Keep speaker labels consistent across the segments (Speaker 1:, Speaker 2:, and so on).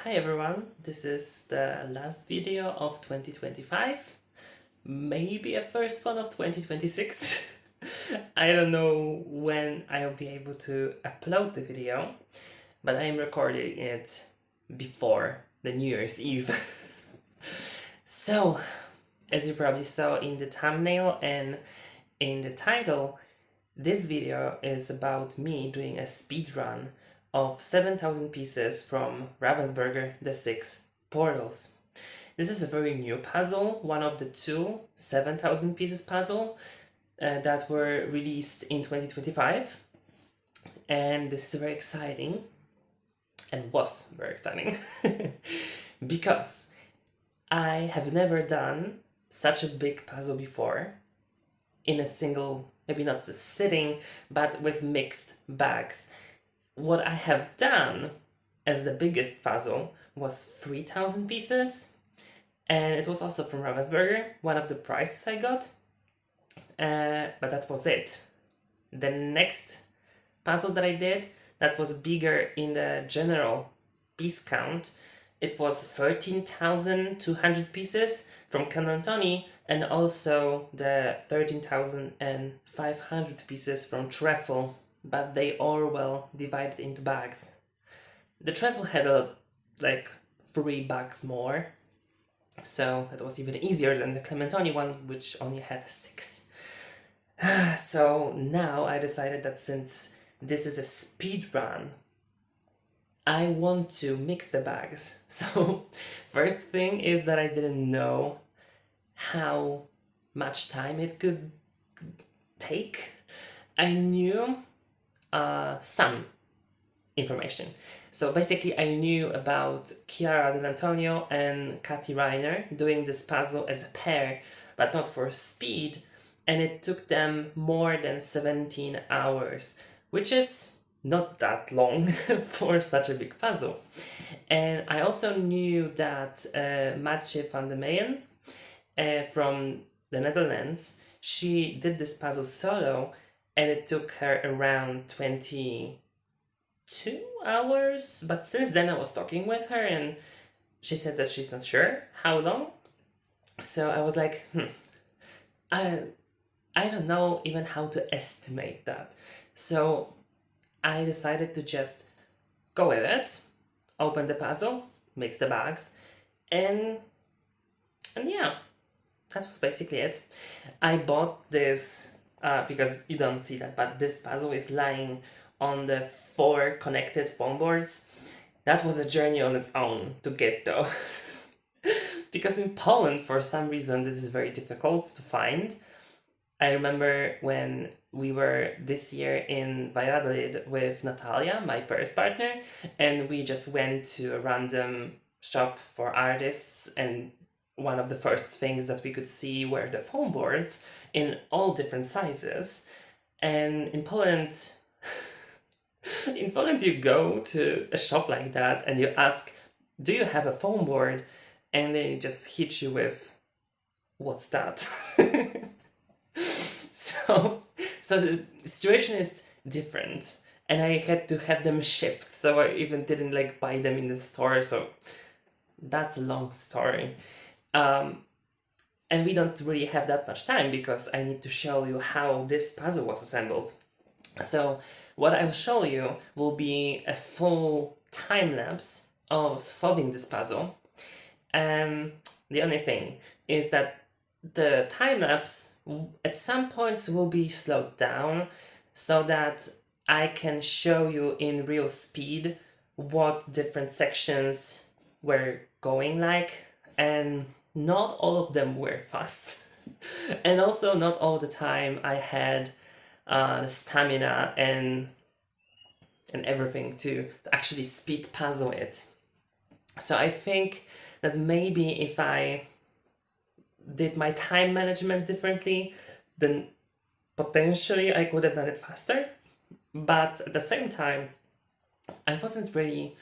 Speaker 1: Hi everyone, this is the last video of 2025, maybe a first one of 2026. I don't know when I'll be able to upload the video, but I'm recording it before the New Year's Eve. So, as you probably saw in the thumbnail and in the title, this video is about me doing a speed run of 7,000 pieces from Ravensburger The Six Portals. This is a very new puzzle, one of the two 7,000 pieces puzzle that were released in 2025. And this is very exciting, and was very exciting, because I have never done such a big puzzle before in a single, maybe not a sitting, but with mixed bags. What I have done as the biggest puzzle was 3,000 pieces, and it was also from Ravensburger, one of the prizes I got, but that was it. The next puzzle that I did that was bigger in the general piece count, it was 13,200 pieces from Canantoni, and also the 13,500 pieces from Treffel, but they all well divided into bags. The Treffel had like 3 bags more, so that was even easier than the Clementoni one, which only had 6. So now I decided that since this is a speed run, I want to mix the bags. So first thing is that I didn't know how much time it could take. I knew some information. So basically I knew about Chiara Dell'Antonio and Katy Reiner doing this puzzle as a pair, but not for speed, and it took them more than 17 hours, which is not that long for such a big puzzle. And I also knew that Matje van der Meyen from the Netherlands, she did this puzzle solo, and it took her around 22 hours. But since then I was talking with her and she said that she's not sure how long. So I was like, I don't know even how to estimate that. So I decided to just go with it, open the puzzle, mix the bags, and yeah, that was basically it. I bought this because you don't see that, but this puzzle is lying on the 4 connected foam boards. That was a journey on its own to get those. Because in Poland, for some reason, this is very difficult to find. I remember when we were this year in Valladolid with Natalia, my Paris partner, and we just went to a random shop for artists, and one of the first things that we could see were the foam boards in all different sizes. And in Poland, you go to a shop like that and you ask, do you have a foam board? And they just hit you with, what's that? So the situation is different, and I had to have them shipped, so I even didn't like buy them in the store, so that's a long story. And we don't really have that much time because I need to show you how this puzzle was assembled. So what I'll show you will be a full time lapse of solving this puzzle. The only thing is that the time lapse at some points will be slowed down so that I can show you in real speed what different sections were going like, and not all of them were fast. And also not all the time I had the stamina and everything to actually speed puzzle it. So I think that maybe if I did my time management differently, then potentially I could have done it faster. But at the same time, I wasn't really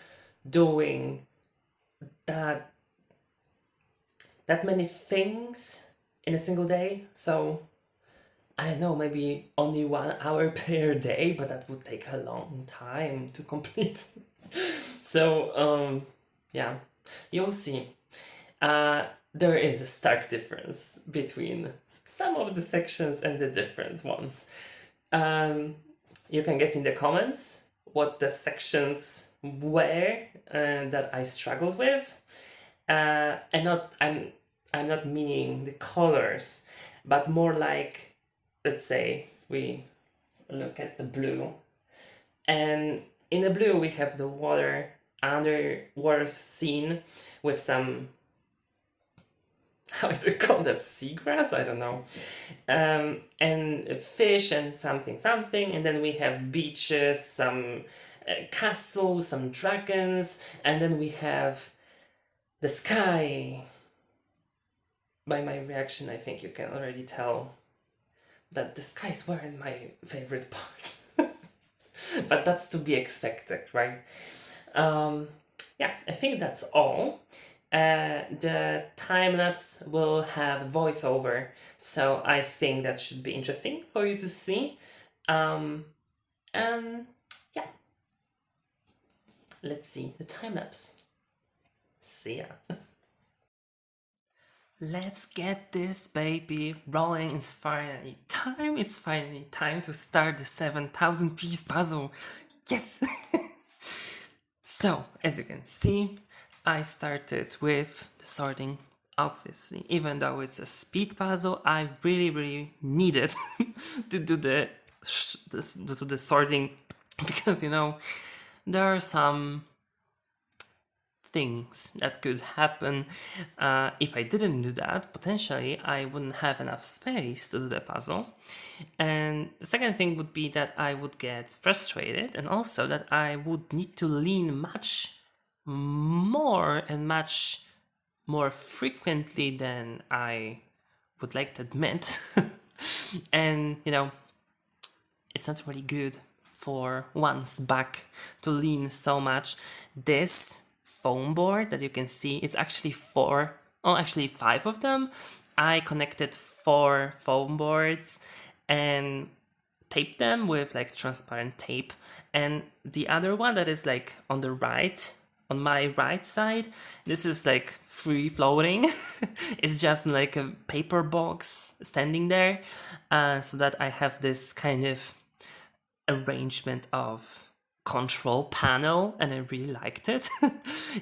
Speaker 1: doing that many things in a single day. So I don't know, maybe only 1 hour per day, but that would take a long time to complete. So Yeah, you'll see. There is a stark difference between some of the sections and the different ones. Um, you can guess in the comments what the sections were that I struggled with. And not I'm not meaning the colors, but more like, let's say we look at the blue, and in the blue we have the underwater scene with some, how do you call that, seagrass? I don't know. And fish and something something, and then we have beaches, some castles, some dragons, and then we have the sky. By my reaction, I think you can already tell that the skies weren't my favorite part. But that's to be expected, right? Yeah, I think that's all. The time lapse will have voiceover, so I think that should be interesting for you to see. And yeah, let's see the time lapse. See ya. Let's get this baby rolling. It's finally time. It's finally time to start the 7,000 piece puzzle. Yes! So, as you can see, I started with the sorting. Obviously, even though it's a speed puzzle, I really needed to do the sorting, because there are some things that could happen. If I didn't do that, potentially I wouldn't have enough space to do the puzzle. And the second thing would be that I would get frustrated, and also that I would need to lean much more and much more frequently than I would like to admit. And it's not really good for one's back to lean so much. This foam board that you can see, it's actually five of them. I connected 4 foam boards and taped them with like transparent tape, and the other one that is like on my right side, this is like free floating. It's just like a paper box standing there, so that I have this kind of arrangement of control panel, and I really liked it.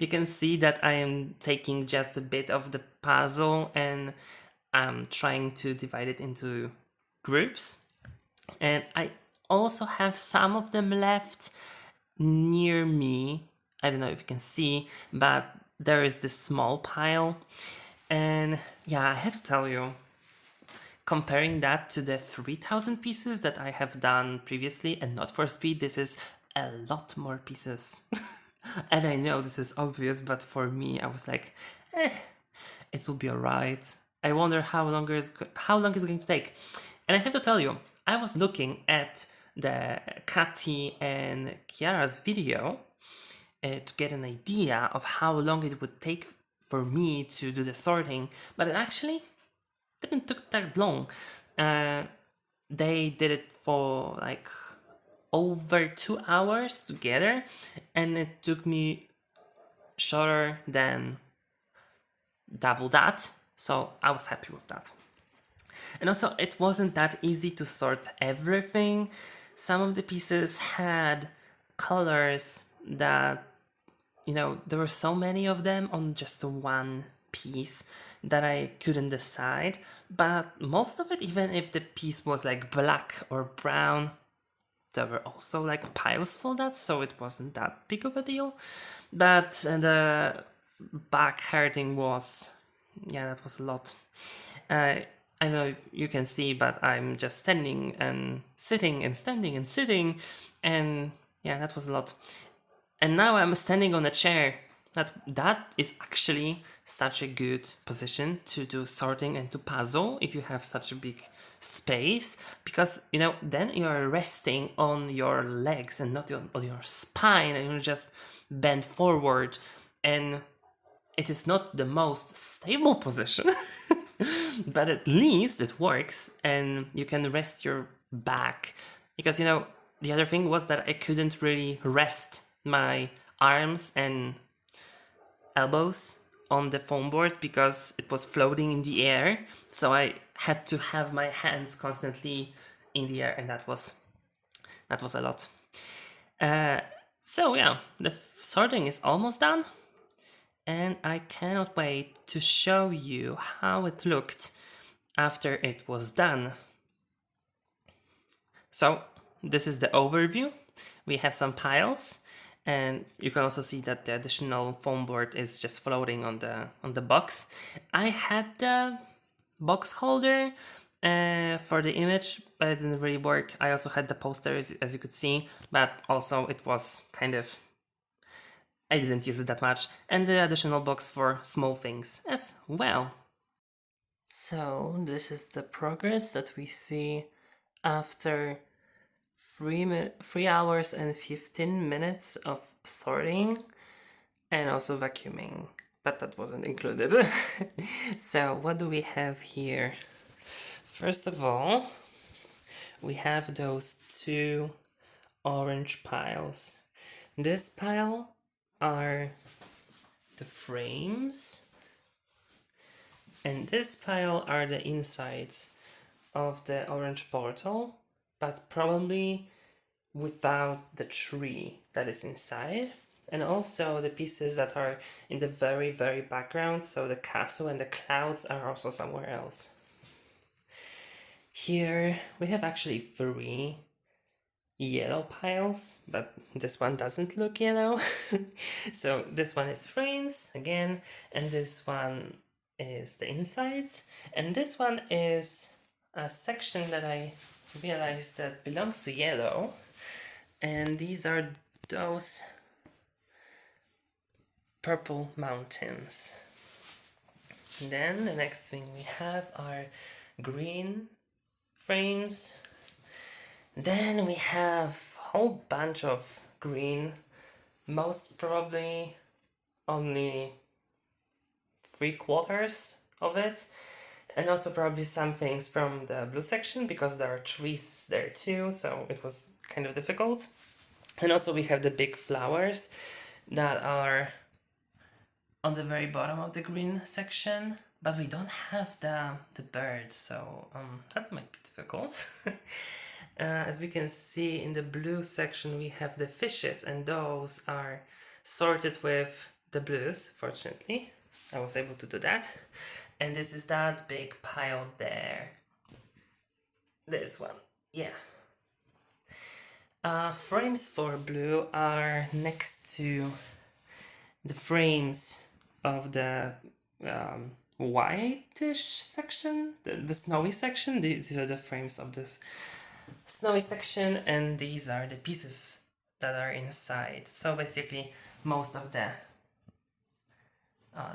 Speaker 1: You can see that I am taking just a bit of the puzzle and I'm trying to divide it into groups, and I also have some of them left near me. I don't know if you can see, but there is this small pile. And yeah, I have to tell you, comparing that to the 3,000 pieces that I have done previously and not for speed, this is a lot more pieces. And I know this is obvious, but for me, I was like, it will be alright. I wonder how long it's going to take. And I have to tell you, I was looking at the Katy and Kiara's video to get an idea of how long it would take for me to do the sorting, but it actually didn't took that long. They did it for like over 2 hours together, and it took me shorter than double that, so I was happy with that. And also, it wasn't that easy to sort everything. Some of the pieces had colors that, there were so many of them on just one piece that I couldn't decide. But most of it, even if the piece was like black or brown, there were also like piles for that, so it wasn't that big of a deal. But the back hurting was, that was a lot. I know you can see, but I'm just standing and sitting and standing and sitting, and that was a lot. And now I'm standing on a chair. That is actually such a good position to do sorting and to puzzle if you have such a big space, because then you're resting on your legs and not on your spine, and you're just bent forward, and it is not the most stable position. But at least it works, and you can rest your back, because the other thing was that I couldn't really rest my arms and elbows on the foam board because it was floating in the air, so I had to have my hands constantly in the air, and that was a lot. So yeah, the sorting is almost done, and I cannot wait to show you how it looked after it was done. So this is the overview. We have some piles, and you can also see that the additional foam board is just floating on the box. I had the box holder for the image, but it didn't really work. I also had the poster, as you could see, but also it was kind of, I didn't use it that much, and the additional box for small things as well. So this is the progress that we see after 3 hours and 15 minutes of sorting and also vacuuming, but that wasn't included. So what do we have here? First of all, we have those 2 orange piles. This pile are the frames, and this pile are the insides of the orange portal, but probably without the tree that is inside, and also the pieces that are in the very, very background, so the castle and the clouds are also somewhere else. Here we have actually 3 yellow piles, but this one doesn't look yellow. So this one is frames again, and this one is the insides, and this one is a section that I realized that belongs to yellow, and these are those purple mountains. And then the next thing we have are green frames. Then we have a whole bunch of green, most probably only 3/4 of it, and also probably some things from the blue section because there are trees there too, so it was kind of difficult. And also we have the big flowers that are on the very bottom of the green section, but we don't have the birds, so that might be difficult. As we can see in the blue section, we have the fishes, and those are sorted with the blues. Fortunately, I was able to do that. And this is that big pile there. This one, yeah. Frames for blue are next to the frames of the whitish section, the snowy section. These are the frames of this snowy section, and these are the pieces that are inside. So basically most of the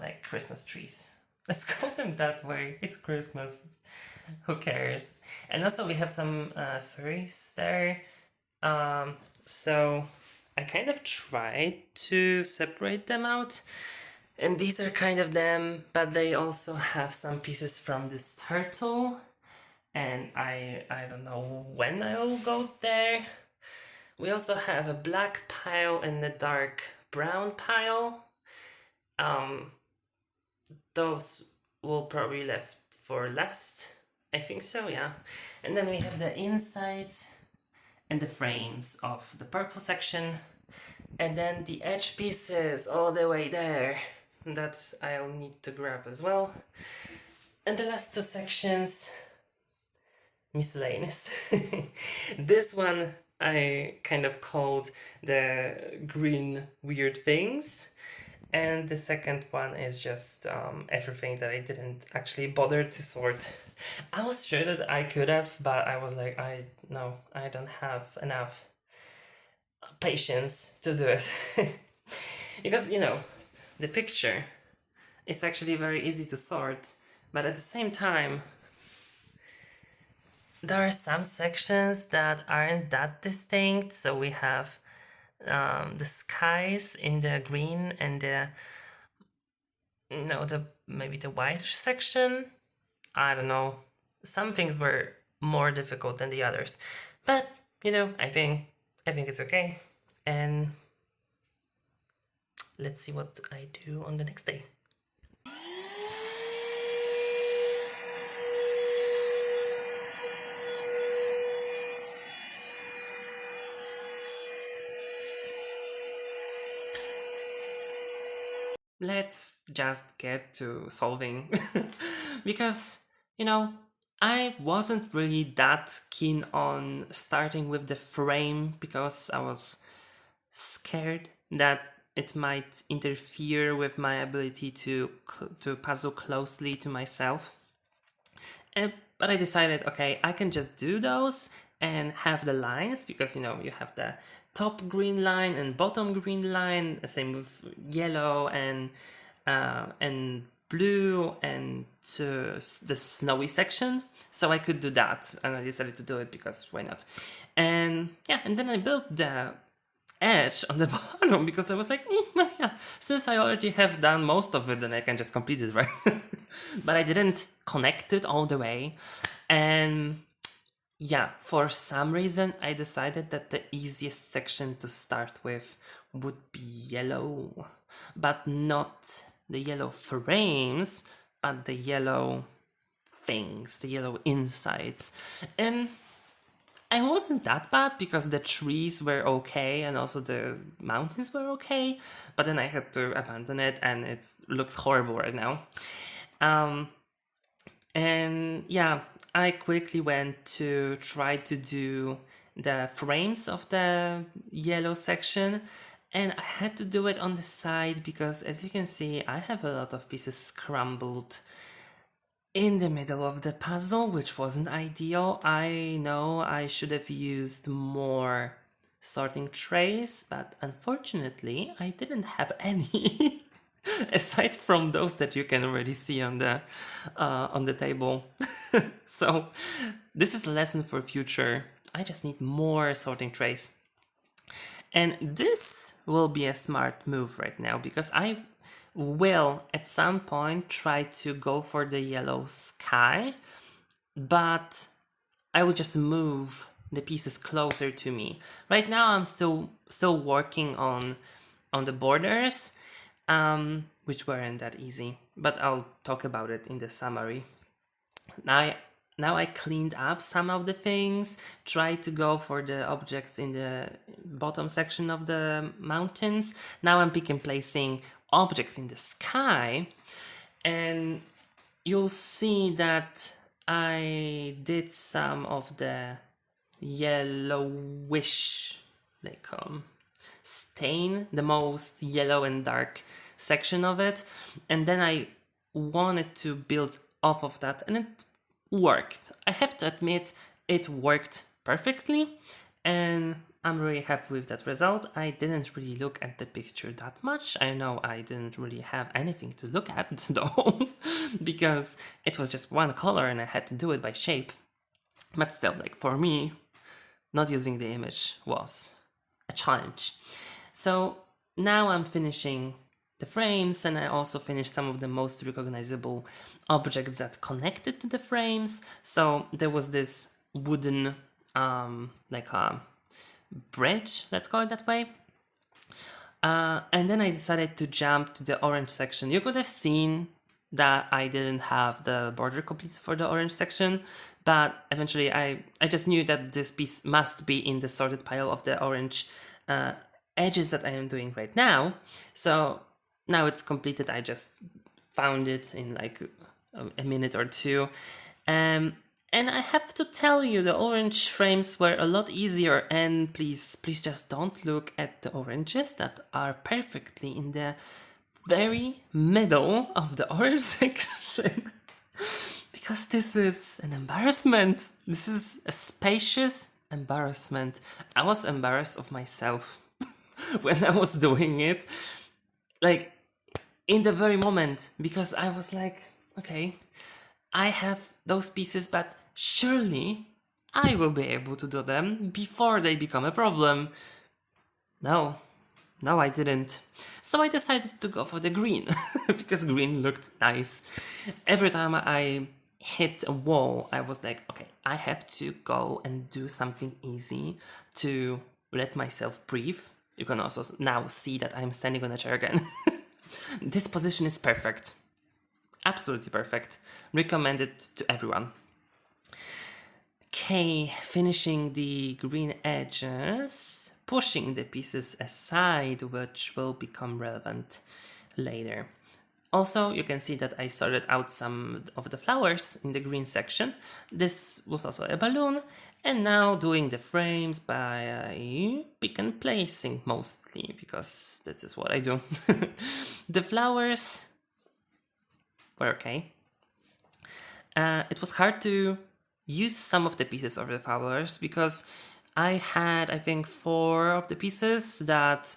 Speaker 1: like Christmas trees. Let's call them that way. It's Christmas. Who cares? And also we have some fairies there. So I kind of tried to separate them out. And these are kind of them, but they also have some pieces from this turtle. And I don't know when I'll go there. We also have a black pile and a dark brown pile. Those will probably left for last. I think so, yeah. And then we have the insides and the frames of the purple section. And then the edge pieces all the way there that I'll need to grab as well. And the last 2 sections, miscellaneous. This one I kind of called the green weird things, and the second one is just everything that I didn't actually bother to sort. I was sure that I could have, but I was like, I don't have enough patience to do it. Because, the picture is actually very easy to sort, but at the same time, there are some sections that aren't that distinct. So we have the skies in the green and maybe the whitish section. I don't know. Some things were more difficult than the others, but I think it's okay. And let's see what I do on the next day. Let's just get to solving. Because, you know, I wasn't really that keen on starting with the frame because I was scared that it might interfere with my ability to puzzle closely to myself. But I decided, okay, I can just do those and have the lines because, you know, you have the top green line and bottom green line, same with yellow and blue and the snowy section. So I could do that, and I decided to do it because why not? And yeah, and then I built the edge on the bottom because I was like, yeah, since I already have done most of it, then I can just complete it, right? But I didn't connect it all the way. And yeah, for some reason, I decided that the easiest section to start with would be yellow, but not the yellow frames, but the yellow things, the yellow insides. And I wasn't that bad because the trees were okay and also the mountains were okay, but then I had to abandon it and it looks horrible right now. And yeah, I quickly went to try to do the frames of the yellow section, and I had to do it on the side because, as you can see, I have a lot of pieces scrambled in the middle of the puzzle, which wasn't ideal. I know I should have used more sorting trays, but unfortunately I didn't have any. Aside from those that you can already see on the table. So this is a lesson for future. I just need more sorting trays. And this will be a smart move right now because I will at some point try to go for the yellow sky, but I will just move the pieces closer to me. Right now I'm still working on the borders, which weren't that easy, but I'll talk about it in the summary. Now I cleaned up some of the things, tried to go for the objects in the bottom section of the mountains. Now I'm picking placing objects in the sky, and you'll see that I did some of the yellowish, like stain, the most yellow and dark section of it, and then I wanted to build off of that, and it worked. I have to admit, it worked perfectly, and I'm really happy with that result. I didn't really look at the picture that much. I know I didn't really have anything to look at though, because it was just one color and I had to do it by shape. But still, like for me, not using the image was a challenge. So now I'm finishing the frames, and I also finished some of the most recognizable objects that connected to the frames. So there was this wooden, like a bridge, let's call it that way. And then I decided to jump to the orange section. You could have seen that I didn't have the border completed for the orange section, but eventually I just knew that this piece must be in the sorted pile of the orange edges that I am doing right now. So now it's completed. I just found it in like a minute or two. And I have to tell you, the orange frames were a lot easier, and please just don't look at the oranges that are perfectly in the very middle of the orange section. Because this is an embarrassment. This is a spacious embarrassment. I was embarrassed of myself when I was doing it. Like, in the very moment, because I was like, okay, I have those pieces, but surely I will be able to do them before they become a problem. No, I didn't. So I decided to go for the green, because green looked nice. Every time I hit a wall, I was like, okay, I have to go and do something easy to let myself breathe. You can also now see that I'm standing on a chair again. This position is perfect. Absolutely perfect. Recommend it to everyone. Okay, finishing the green edges, pushing the pieces aside, which will become relevant later. Also, you can see that I sorted out some of the flowers in the green section. This was also a balloon, and now doing the frames by pick and placing mostly, because this is what I do. The flowers were okay. It was hard to use some of the pieces of the flowers because I had, I think, 4 of the pieces that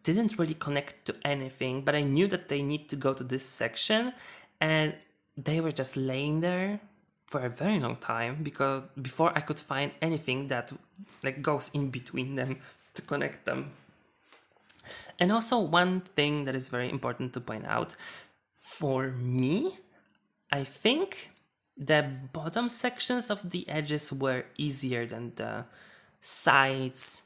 Speaker 1: didn't really connect to anything, but I knew that they need to go to this section, and they were just laying there for a very long time because before I could find anything that like goes in between them to connect them. And also one thing that is very important to point out, for me, I think the bottom sections of the edges were easier than the sides,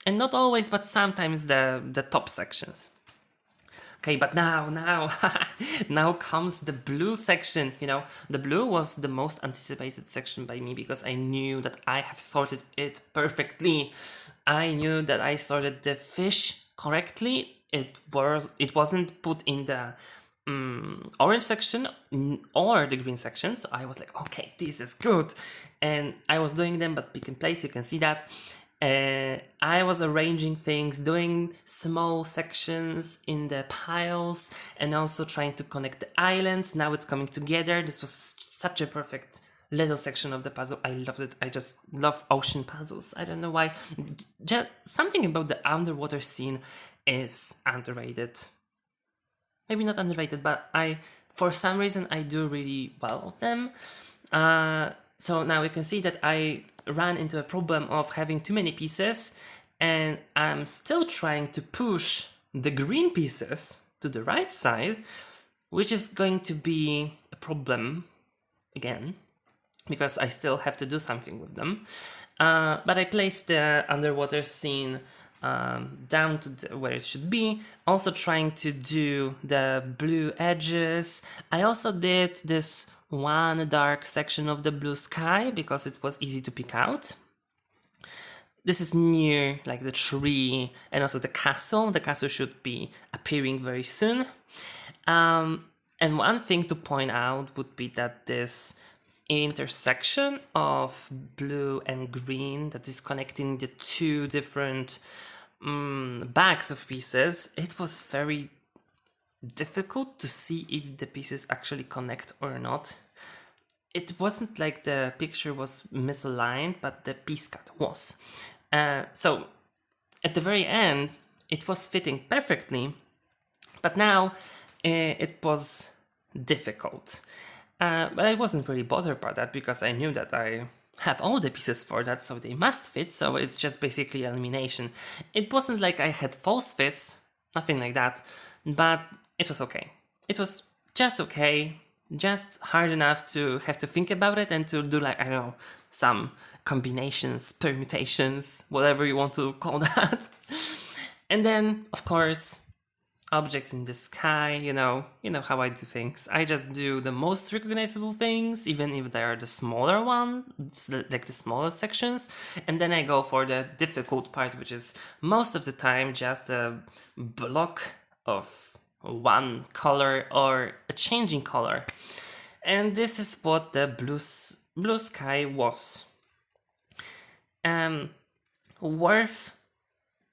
Speaker 1: and not always, but sometimes the top sections. Okay, but now now comes the blue section. You know, the blue was the most anticipated section by me because I knew that I have sorted it perfectly. I knew that I sorted the fish correctly. It wasn't put in the orange section or the green section, so I was like, okay, this is good, and I was doing them, but pick and place, you can see that. I was arranging things, doing small sections in the piles, and also trying to connect the islands. Now it's coming together. This was such a perfect little section of the puzzle. I loved it. I just love ocean puzzles. I don't know why. Just something about the underwater scene is underrated. Maybe not underrated, but for some reason, I do really well with them. So now you can see that I ran into a problem of having too many pieces, and I'm still trying to push the green pieces to the right side, which is going to be a problem again, because I still have to do something with them. But I placed the underwater scene down to where it should be, also trying to do the blue edges. I also did this one dark section of the blue sky because it was easy to pick out. This is near like the tree and also the castle. The castle should be appearing very soon. And one thing to point out would be that this intersection of blue and green that is connecting the 2 different bags of pieces, it was very difficult to see if the pieces actually connect or not. It wasn't like the picture was misaligned, but the piece cut was. So at the very end, it was fitting perfectly, but now it was difficult. But I wasn't really bothered by that because I knew that I have all the pieces for that, so they must fit, so it's just basically elimination. It wasn't like I had false fits, nothing like that, but it was okay. It was just okay, just hard enough to have to think about it and to do like, I don't know, some combinations, permutations, whatever you want to call that. And then, of course, objects in the sky, you know how I do things. I just do the most recognizable things, even if they are the smaller ones, like the smaller sections, and then I go for the difficult part, which is most of the time just a block of one color or a changing color. And this is what the blue sky was. Worth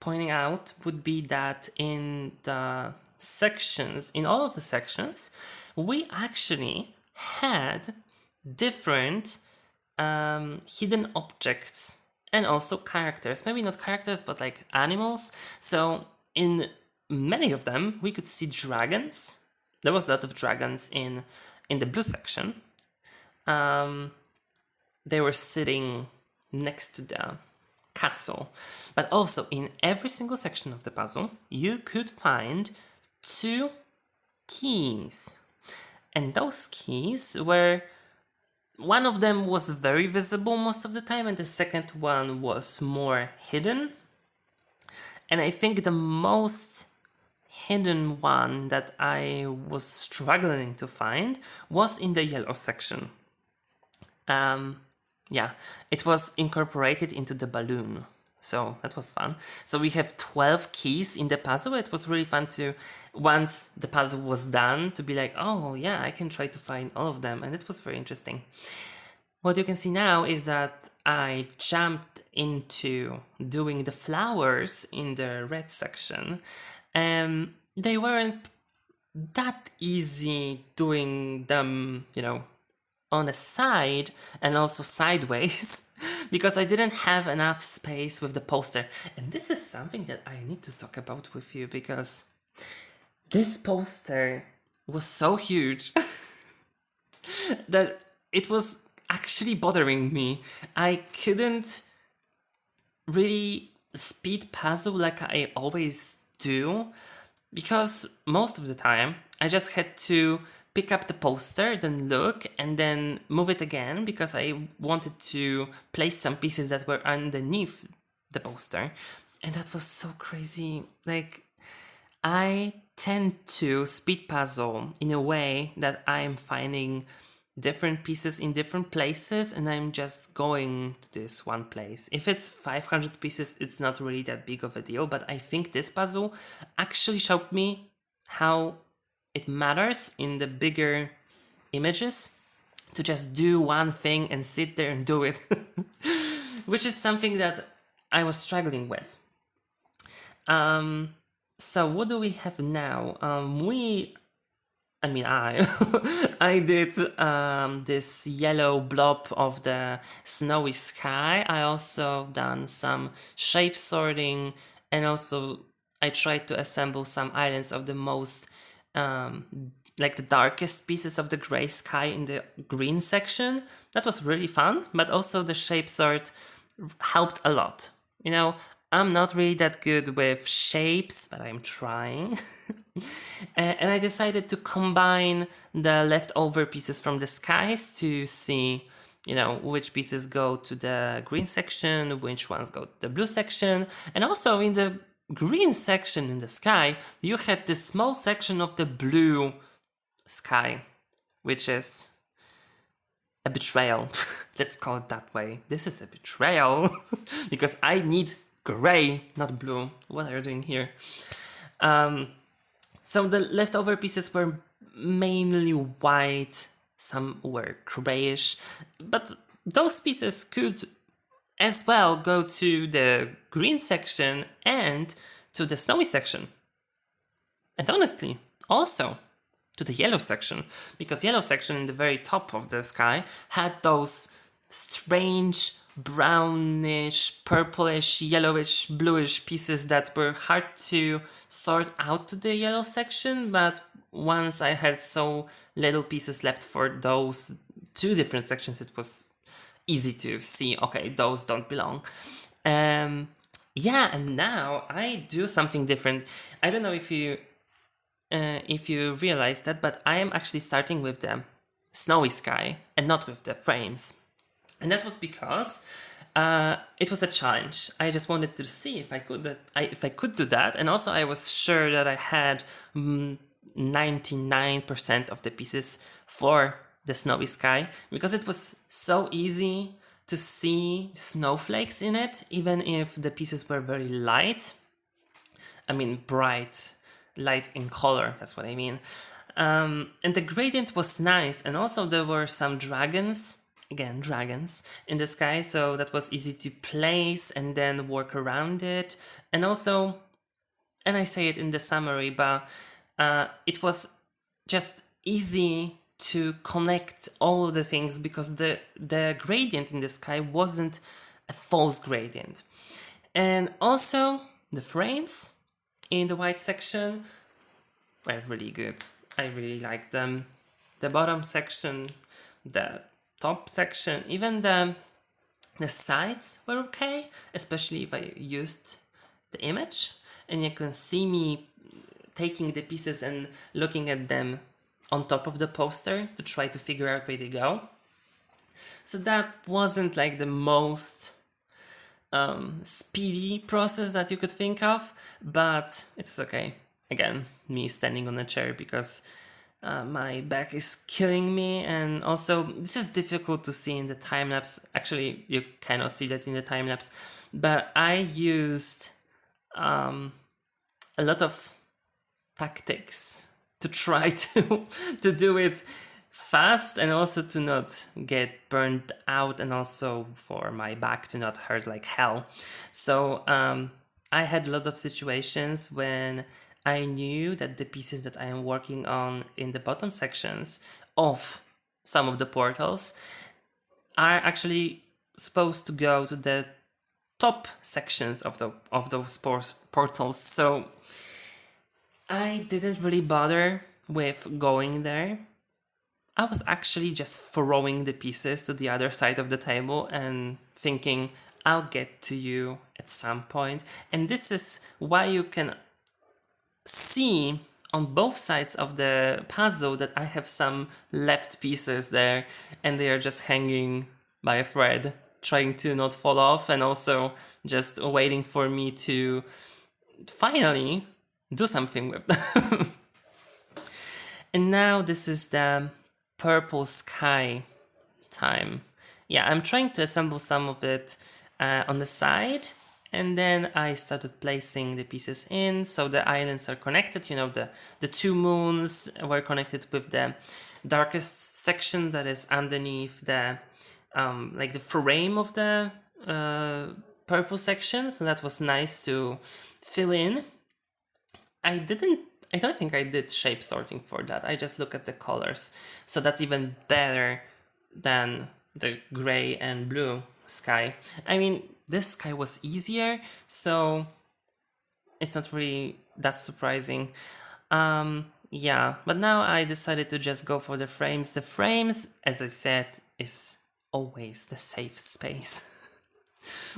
Speaker 1: pointing out would be that in all of the sections, we actually had different hidden objects and also characters. Maybe not characters, but like animals. So in many of them, we could see dragons. There was a lot of dragons in the blue section. They were sitting next to the castle, but also in every single section of the puzzle you could find 2 keys, and those keys were, one of them was very visible most of the time and the second one was more hidden. And I think the most hidden one that I was struggling to find was in the yellow section. Yeah, it was incorporated into the balloon. So that was fun. So we have 12 keys in the puzzle. It was really fun to, once the puzzle was done, to be like, oh yeah, I can try to find all of them. And it was very interesting. What you can see now is that I jumped into doing the flowers in the red section. They weren't that easy doing them, on the side and also sideways because I didn't have enough space with the poster. And this is something that I need to talk about with you because this poster was so huge that it was actually bothering me. I couldn't really speed puzzle like I always do because most of the time I just had to pick up the poster, then look, and then move it again because I wanted to place some pieces that were underneath the poster. And that was so crazy. Like, I tend to speed puzzle in a way that I'm finding different pieces in different places and I'm just going to this one place. If it's 500 pieces, it's not really that big of a deal, but I think this puzzle actually showed me how it matters in the bigger images to just do one thing and sit there and do it, which is something that I was struggling with. So what do we have now? I did this yellow blob of the snowy sky. I also done some shape sorting, and also I tried to assemble some islands of the most like the darkest pieces of the gray sky in the green section. That was really fun, but also the shape sort helped a lot. I'm not really that good with shapes, but I'm trying. And I decided to combine the leftover pieces from the skies to see, which pieces go to the green section, which ones go to the blue section. And also in the green section in the sky, you had this small section of the blue sky, which is a betrayal. Let's call it that way. This is a betrayal because I need gray, not blue. What are you doing here? So the leftover pieces were mainly white, some were grayish, but those pieces could as well go to the green section and to the snowy section. And honestly, also to the yellow section, because yellow section in the very top of the sky had those strange brownish, purplish, yellowish, bluish pieces that were hard to sort out to the yellow section, but once I had so little pieces left for those two different sections, it was easy to see, okay, those don't belong. And now I do something different. I don't know if you realize that, but I am actually starting with the snowy sky and not with the frames. And that was because it was a challenge. I just wanted to see if I could do that, and also I was sure that I had 99% of the pieces for the snowy sky because it was so easy to see snowflakes in it, even if the pieces were very light. I mean, bright, light in color. That's what I mean. And the gradient was nice, and also there were some dragons. Again, dragons in the sky, so that was easy to place and then work around it. And also, and I say it in the summary, but it was just easy to connect all of the things because the gradient in the sky wasn't a false gradient. And also, the frames in the white section were really good. I really liked them. The bottom section, the top section, even the sides were okay, especially if I used the image, and you can see me taking the pieces and looking at them on top of the poster to try to figure out where they go. So that wasn't like the most speedy process that you could think of, but it's okay. Again, me standing on a chair because my back is killing me, and also this is difficult to see in the time lapse. Actually, you cannot see that in the time lapse, but I used a lot of tactics to try to do it fast and also to not get burned out, and also for my back to not hurt like hell. So I had a lot of situations when I knew that the pieces that I am working on in the bottom sections of some of the portals are actually supposed to go to the top sections of those portals. So I didn't really bother with going there. I was actually just throwing the pieces to the other side of the table and thinking, I'll get to you at some point. And this is why you can see on both sides of the puzzle that I have some left pieces there, and they are just hanging by a thread, trying to not fall off, and also just waiting for me to finally do something with them. And now this is the purple sky time. Yeah, I'm trying to assemble some of it on the side, and then I started placing the pieces in so the islands are connected. You know, the two moons were connected with the darkest section that is underneath the like the frame of the purple section. So that was nice to fill in. I don't think I did shape sorting for that. I just look at the colors. So that's even better than the gray and blue sky. I mean, this sky was easier, so it's not really that surprising. Yeah, but now I decided to just go for the frames. The frames, as I said, is always the safe space.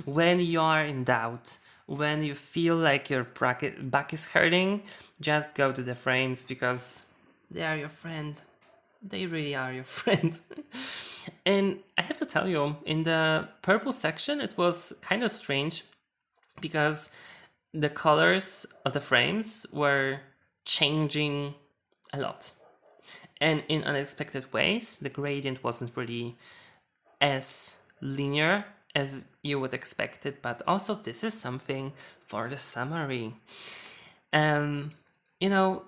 Speaker 1: When you are in doubt, when you feel like your back is hurting, just go to the frames because they are your friend. They really are your friend. And I have to tell you, in the purple section, it was kind of strange because the colors of the frames were changing a lot. And in unexpected ways, the gradient wasn't really as linear as you would expect it, but also this is something for the summary. You know,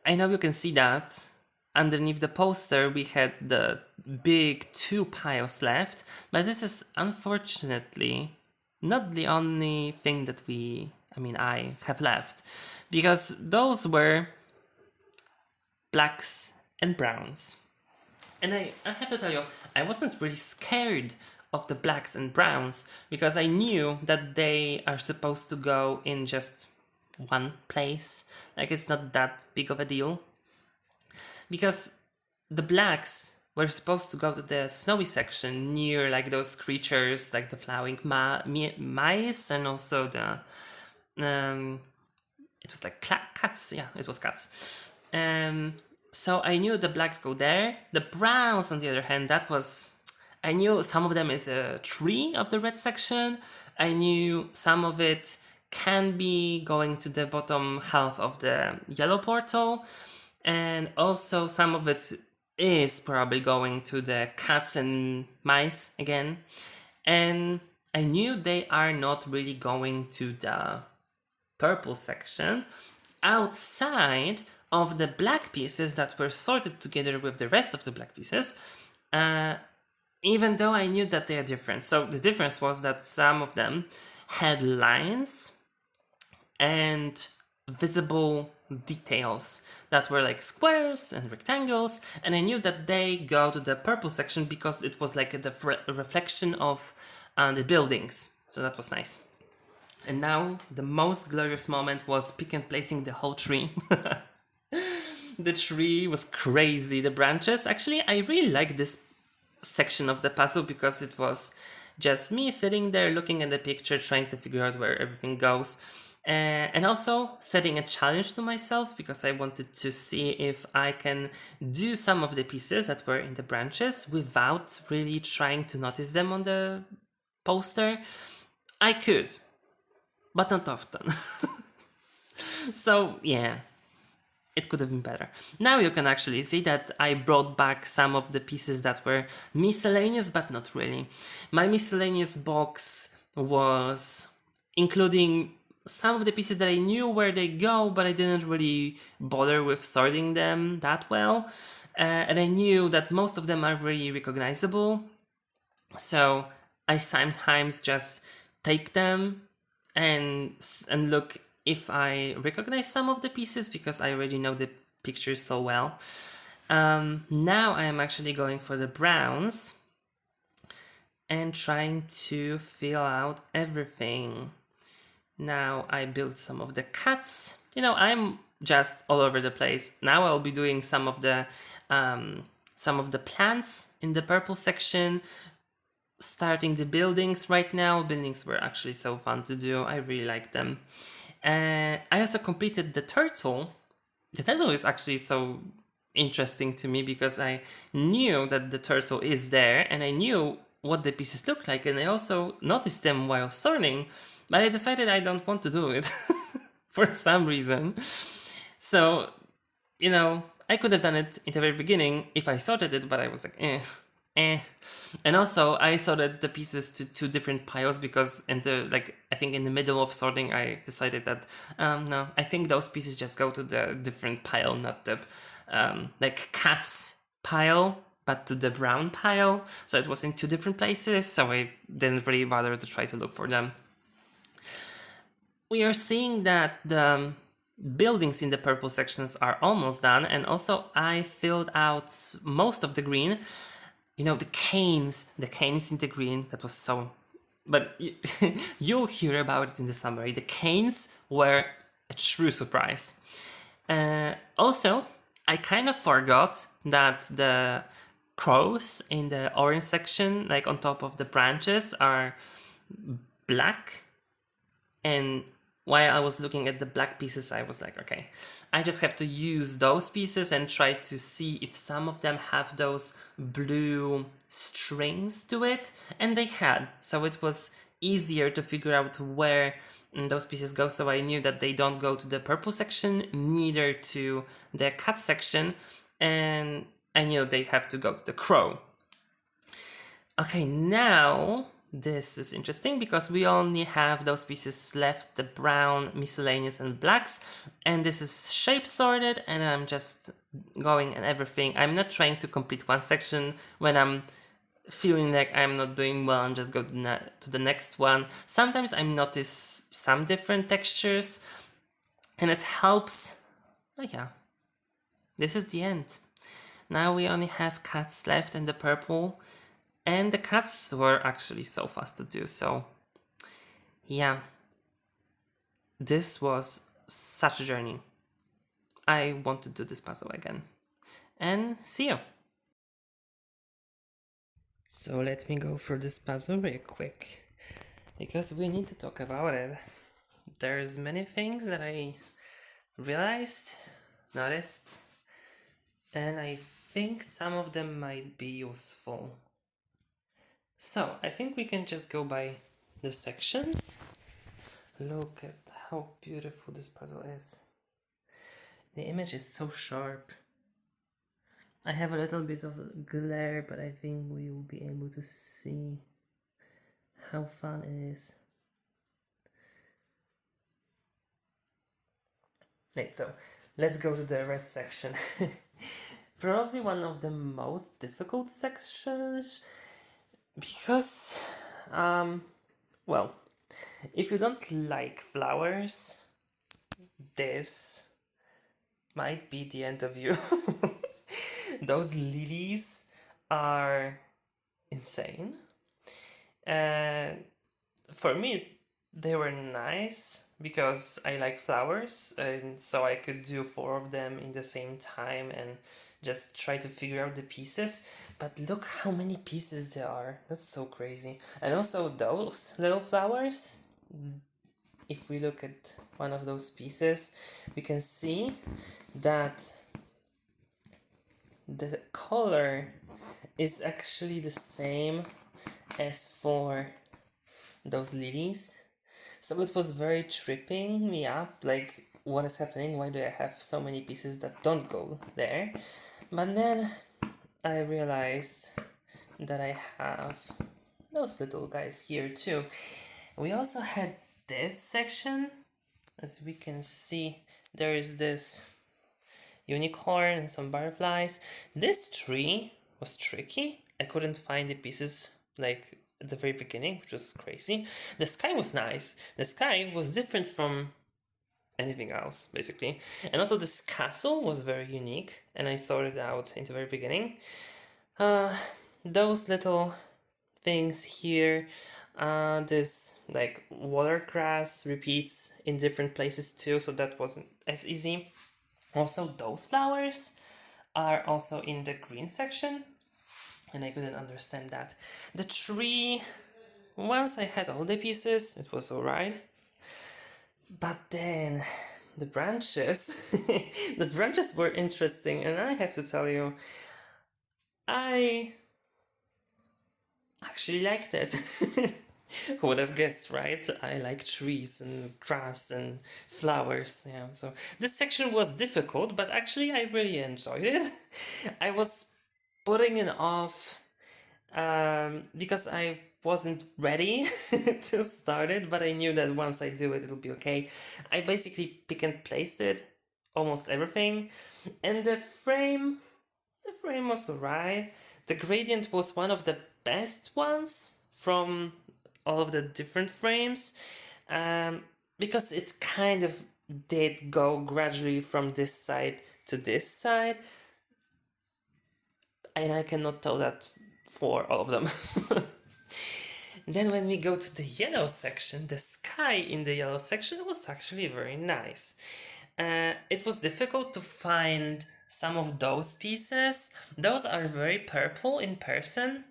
Speaker 1: I know you can see that underneath the poster we had the big two piles left, but this is unfortunately not the only thing that I have left, because those were blacks and browns. And I have to tell you, I wasn't really scared of the blacks and browns because I knew that they are supposed to go in just one place. Like, it's not that big of a deal. Because the blacks were supposed to go to the snowy section near like those creatures, like the flowering mice, and also the it was like cats. Yeah, it was cats. So I knew the blacks go there. The browns, on the other hand, I knew some of them is a tree of the red section. I knew some of it can be going to the bottom half of the yellow portal. And also some of it is probably going to the cats and mice again. And I knew they are not really going to the purple section outside of the black pieces that were sorted together with the rest of the black pieces, even though I knew that they are different. So the difference was that some of them had lines and visible details that were like squares and rectangles, and I knew that they go to the purple section because it was like the reflection of the buildings. So that was nice. And now the most glorious moment was pick and placing the whole tree. The tree was crazy. The branches, actually, I really like this section of the puzzle because it was just me sitting there looking at the picture, trying to figure out where everything goes. And also setting a challenge to myself because I wanted to see if I can do some of the pieces that were in the branches without really trying to notice them on the poster. I could, but not often. So yeah, it could have been better. Now you can actually see that I brought back some of the pieces that were miscellaneous, but not really. My miscellaneous box was including some of the pieces that I knew where they go, but I didn't really bother with sorting them that well. And I knew that most of them are really recognizable. So I sometimes just take them and look if I recognize some of the pieces because I already know the pictures so well. Now I am actually going for the browns and trying to fill out everything. Now I built some of the cuts. I'm just all over the place. Now I'll be doing some of the plants in the purple section, starting the buildings right now. Buildings were actually so fun to do. I really like them. I also completed the turtle. The turtle is actually so interesting to me because I knew that the turtle is there and I knew what the pieces look like, and I also noticed them while sorting, but I decided I don't want to do it for some reason. So, I could have done it in the very beginning if I sorted it, but I was like, eh. And also, I sorted the pieces to two different piles because I think in the middle of sorting, I decided that no, I think those pieces just go to the different pile, not the cats pile, but to the brown pile. So it was in two different places, so I didn't really bother to try to look for them. We are seeing that the buildings in the purple sections are almost done, and also I filled out most of the green. The canes in the green, that was so... But you'll hear about it in the summary. The canes were a true surprise. Also, I kind of forgot that the crows in the orange section, like on top of the branches, are black. And while I was looking at the black pieces, I was like, okay, I just have to use those pieces and try to see if some of them have those blue strings to it. And they had. So it was easier to figure out where those pieces go. So I knew that they don't go to the purple section, neither to the cat section. And I knew they have to go to the crow. Okay, now this is interesting because we only have those pieces left, the brown, miscellaneous, and blacks. And this is shape sorted, and I'm just going and everything. I'm not trying to complete one section when I'm feeling like I'm not doing well and just go to the next one. Sometimes I notice some different textures, and it helps. Oh yeah, this is the end. Now we only have cats left and the purple. And the cuts were actually so fast to do, so yeah. This was such a journey. I want to do this puzzle again. And see you! So let me go through this puzzle real quick, because we need to talk about it. There's many things that I realized, noticed, and I think some of them might be useful. So, I think we can just go by the sections. Look at how beautiful this puzzle is. The image is so sharp. I have a little bit of glare, but I think we will be able to see how fun it is. Right, so let's go to the red section. Probably one of the most difficult sections because, well, if you don't like flowers, this might be the end of you. Those lilies are insane. And for me, they were nice because I like flowers, and so I could do 4 of them in the same time and just try to figure out the pieces. But look how many pieces there are. That's so crazy. And also those little flowers, if we look at one of those pieces, we can see that the color is actually the same as for those lilies. So it was very tripping me up, like, what is happening? Why do I have so many pieces that don't go there? But then I realized that I have those little guys here too. We also had this section. As we can see, there is this unicorn and some butterflies. This tree was tricky. I couldn't find the pieces like at the very beginning, which was crazy. The sky was nice. The sky was different from anything else, basically. And also this castle was very unique, and I sorted out in the very beginning. Those little things here, this like watercress repeats in different places too, so that wasn't as easy. Also, those flowers are also in the green section, and I couldn't understand that. The tree, once I had all the pieces, it was alright. But then the branches, the branches were interesting, and I have to tell you, I actually liked it. Who would have guessed, right? I like trees and grass and flowers. Yeah, so this section was difficult, but actually I really enjoyed it. I was putting it off because I wasn't ready to start it, but I knew that once I do it, it'll be okay. I basically pick and placed it, almost everything, and the frame was alright. The gradient was one of the best ones from all of the different frames, because it kind of did go gradually from this side to this side, and I cannot tell that for all of them. Then when we go to the yellow section, the sky in the yellow section was actually very nice. It was difficult to find some of those pieces. Those are very purple in person,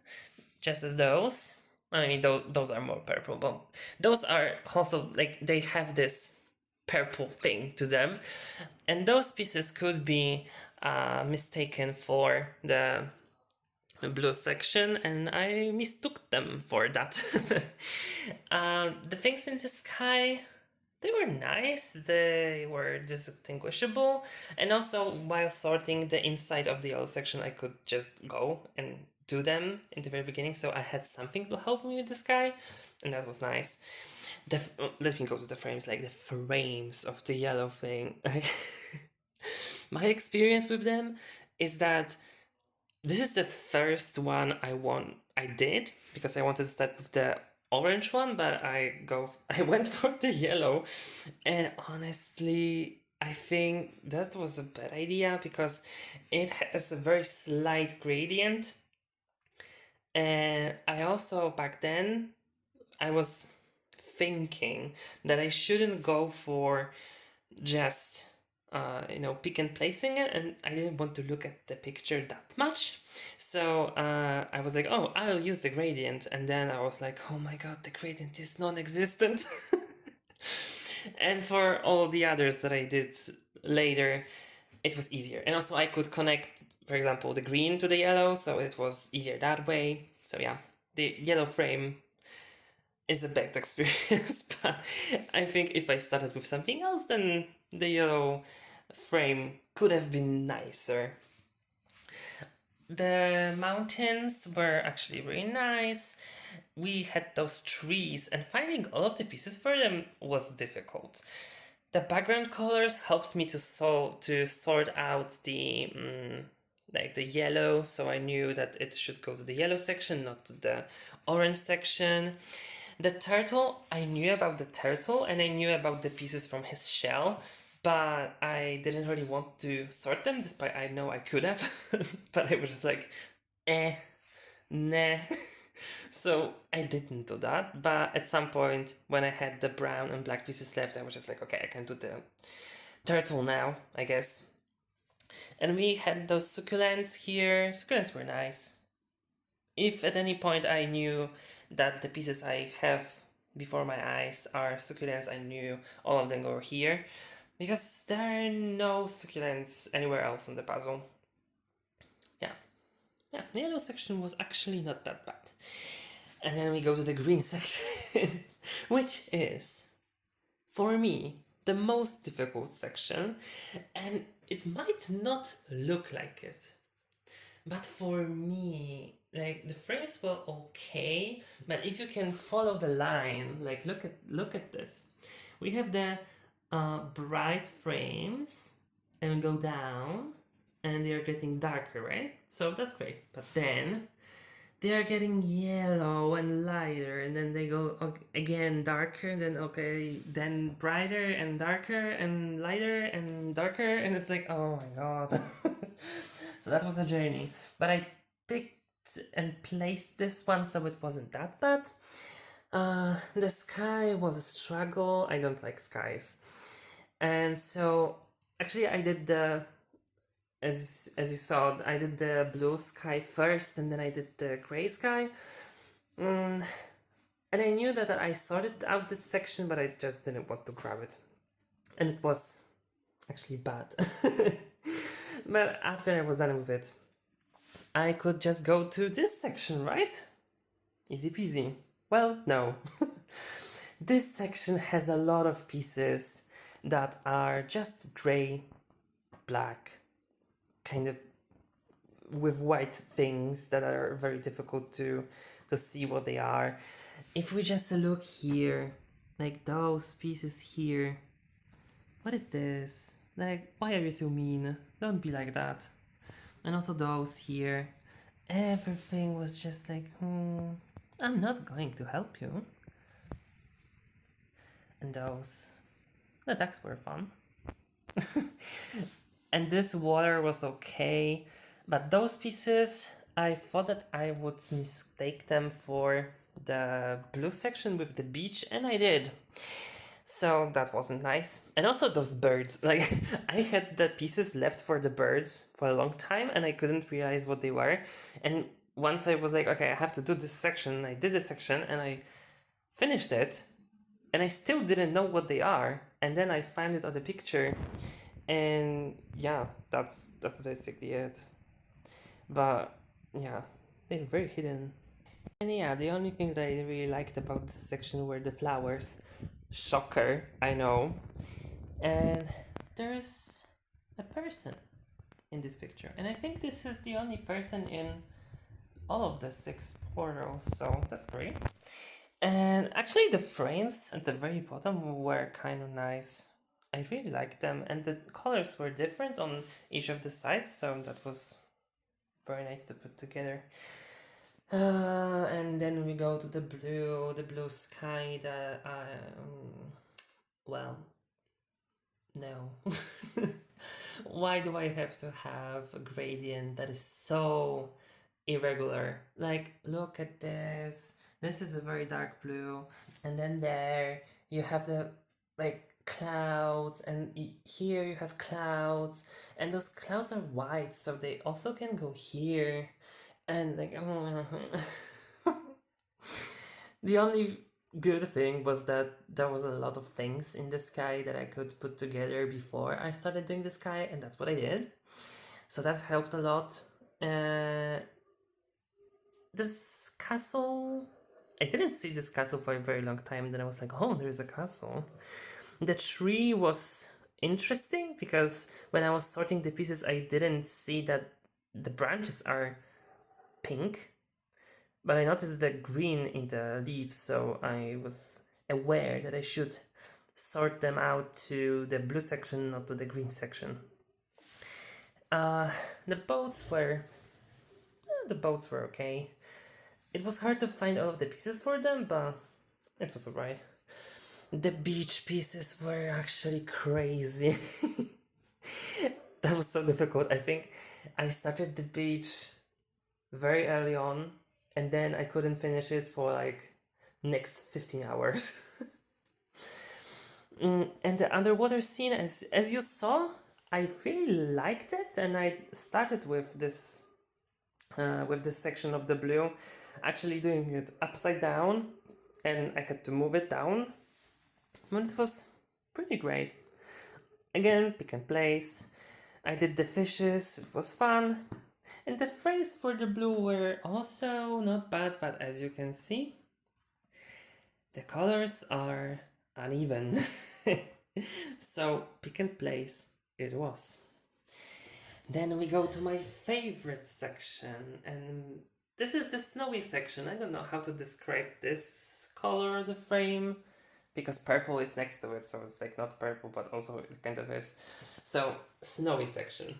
Speaker 1: just as those. I mean, those are more purple, but those are also like they have this purple thing to them, and those pieces could be mistaken for the blue section, and I mistook them for that. The things in the sky, they were nice, they were distinguishable, and also while sorting the inside of the yellow section, I could just go and do them in the very beginning, so I had something to help me with the sky, and that was nice. Let me go to the frames, like the frames of the yellow thing. My experience with them is that this is the first one I did because I wanted to start with the orange one, but I went for the yellow, and honestly I think that was a bad idea because it has a very slight gradient, and I also back then I was thinking that I shouldn't go for just pick and placing it, and I didn't want to look at the picture that much, so I was like, oh, I'll use the gradient, and then I was like, oh my god, the gradient is non-existent. And for all the others that I did later, it was easier, and also I could connect, for example, the green to the yellow, so it was easier that way. So yeah, the yellow frame is a bad experience, but I think if I started with something else, then the yellow frame could have been nicer. The mountains were actually really nice. We had those trees, and finding all of the pieces for them was difficult. The background colors helped me to sort out the like the yellow, so I knew that it should go to the yellow section, not to the orange section. The turtle, I knew about the turtle, and I knew about the pieces from his shell, but I didn't really want to sort them, despite I know I could have. But I was just like, nah. So I didn't do that, but at some point when I had the brown and black pieces left, I was just like, okay, I can do the turtle now, I guess. And we had those succulents here. Succulents were nice. If at any point I knew that the pieces I have before my eyes are succulents, I knew all of them were here, because there are no succulents anywhere else on the puzzle. Yeah, the yellow section was actually not that bad. And then we go to the green section, which is, for me, the most difficult section, and it might not look like it. But for me, like the frames were okay, but if you can follow the line, like look at this. We have the bright frames and we go down and they are getting darker, right? So that's great. But then they are getting yellow and lighter, and then they go again darker, then okay, then brighter and darker and lighter and darker, and it's like, oh my god. So that was a journey. But I picked and placed this one so it wasn't that bad. The sky was a struggle. I don't like skies. And so actually I did the as you saw, I did the blue sky first, and then I did the gray sky. And I knew that I sorted out this section, but I just didn't want to grab it. And it was actually bad. But after I was done with it, I could just go to this section, right? Easy peasy. Well, no. This section has a lot of pieces that are just gray, black, kind of with white things that are very difficult to see what they are. If we just look here, like those pieces here, what is this? Like, why are you so mean? Don't be like that. And also those here, everything was just like, I'm not going to help you. And those, the ducks were fun. And this water was okay, but those pieces, I thought that I would mistake them for the blue section with the beach, and I did. So that wasn't nice. And also those birds, like I had the pieces left for the birds for a long time and I couldn't realize what they were. And once I was like, okay, I have to do this section, I did this section and I finished it, and I still didn't know what they are. And then I found it on the picture, and yeah, that's basically it. But yeah, they're very hidden. And yeah, the only thing that I really liked about this section were the flowers. Shocker, I know. And there's a person in this picture, and I think this is the only person in all of the 6 portals, so that's great. And actually the frames at the very bottom were kind of nice. I really liked them, and the colors were different on each of the sides, so that was very nice to put together. And then we go to the blue sky. Well, no. Why do I have to have a gradient that is so irregular? Like, look at this. This is a very dark blue, and then there you have the like clouds, and here you have clouds, and those clouds are white, so they also can go here, and like the only good thing was that there was a lot of things in the sky that I could put together before I started doing the sky, and that's what I did. So that helped a lot. This castle, I didn't see this castle for a very long time, and then I was like, oh, there's a castle. The tree was interesting because when I was sorting the pieces, I didn't see that the branches are pink, but I noticed the green in the leaves, so I was aware that I should sort them out to the blue section, not to the green section. The boats were okay. It was hard to find all of the pieces for them, but it was alright. The beach pieces were actually crazy. That was so difficult. I think I started the beach very early on, and then I couldn't finish it for like next 15 hours. And the underwater scene, as you saw, I really liked it, and I started with this section of the blue, actually doing it upside down, and I had to move it down, but it was pretty great. Again, pick and place. I did the fishes, it was fun. And the frames for the blue were also not bad, but as you can see, the colors are uneven. So pick and place it was. Then we go to my favorite section, and this is the snowy section. I don't know how to describe this color of the frame because purple is next to it, so it's like not purple, but also it kind of is. So, snowy section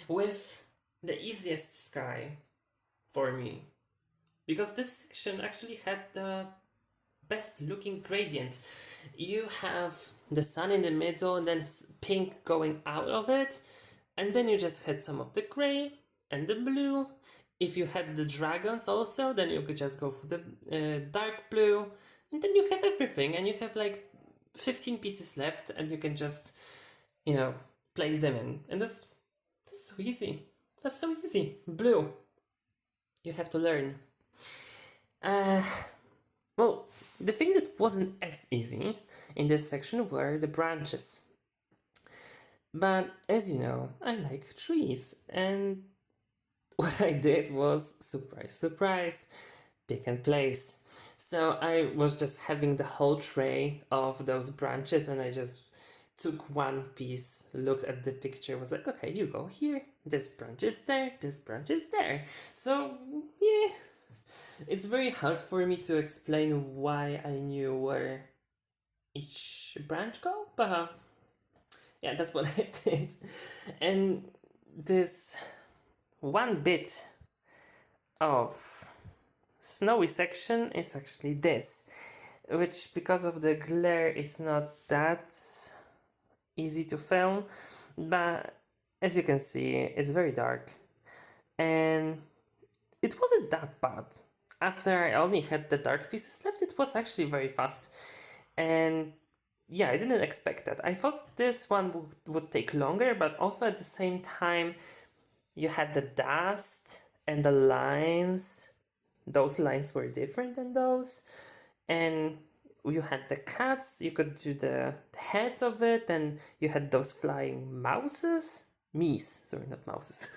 Speaker 1: with the easiest sky for me because this section actually had the best looking gradient. You have the sun in the middle and then pink going out of it, and then you just had some of the gray and the blue. If you had the dragons also, then you could just go for the dark blue, and then you have everything, and you have like 15 pieces left, and you can just, place them in, and that's so easy. That's so easy. Blue. You have to learn. Well, the thing that wasn't as easy in this section were the branches. But as you know, I like trees, and what I did was surprise, pick and place. So I was just having the whole tray of those branches, and I just took one piece, looked at the picture, was like, okay, you go here, this branch is there, this branch is there. So, yeah, it's very hard for me to explain why I knew where each branch go, but yeah, that's what I did. And this one bit of snowy section is actually this, which because of the glare is not that easy to film, but as you can see, it's very dark, and it wasn't that bad. After I only had the dark pieces left, it was actually very fast, and yeah, I didn't expect that. I thought this one would take longer, but also at the same time, you had the dust and the lines. Those lines were different than those, and you had the cats, you could do the heads of it, and you had those flying mouses. Meese, sorry, not mouses.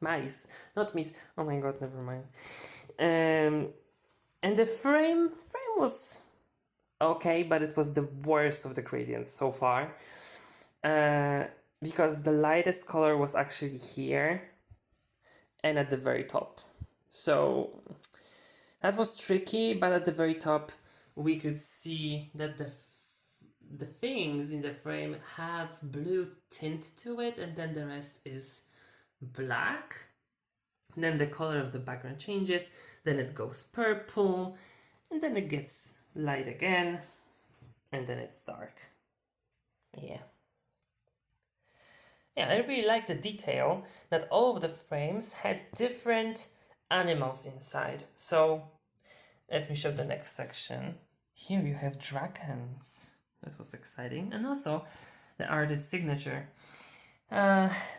Speaker 1: Mice, not meese. Oh my god, never mind. And the frame was okay, but it was the worst of the gradients so far. Because the lightest color was actually here and at the very top. So that was tricky, but at the very top we could see that the things in the frame have blue tint to it, and then the rest is black. Then the color of the background changes, then it goes purple, and then it gets light again, and then it's dark. Yeah. Yeah, I really like the detail that all of the frames had different animals inside. So let me show the next section. Here you have dragons. That was exciting. And also the artist's signature.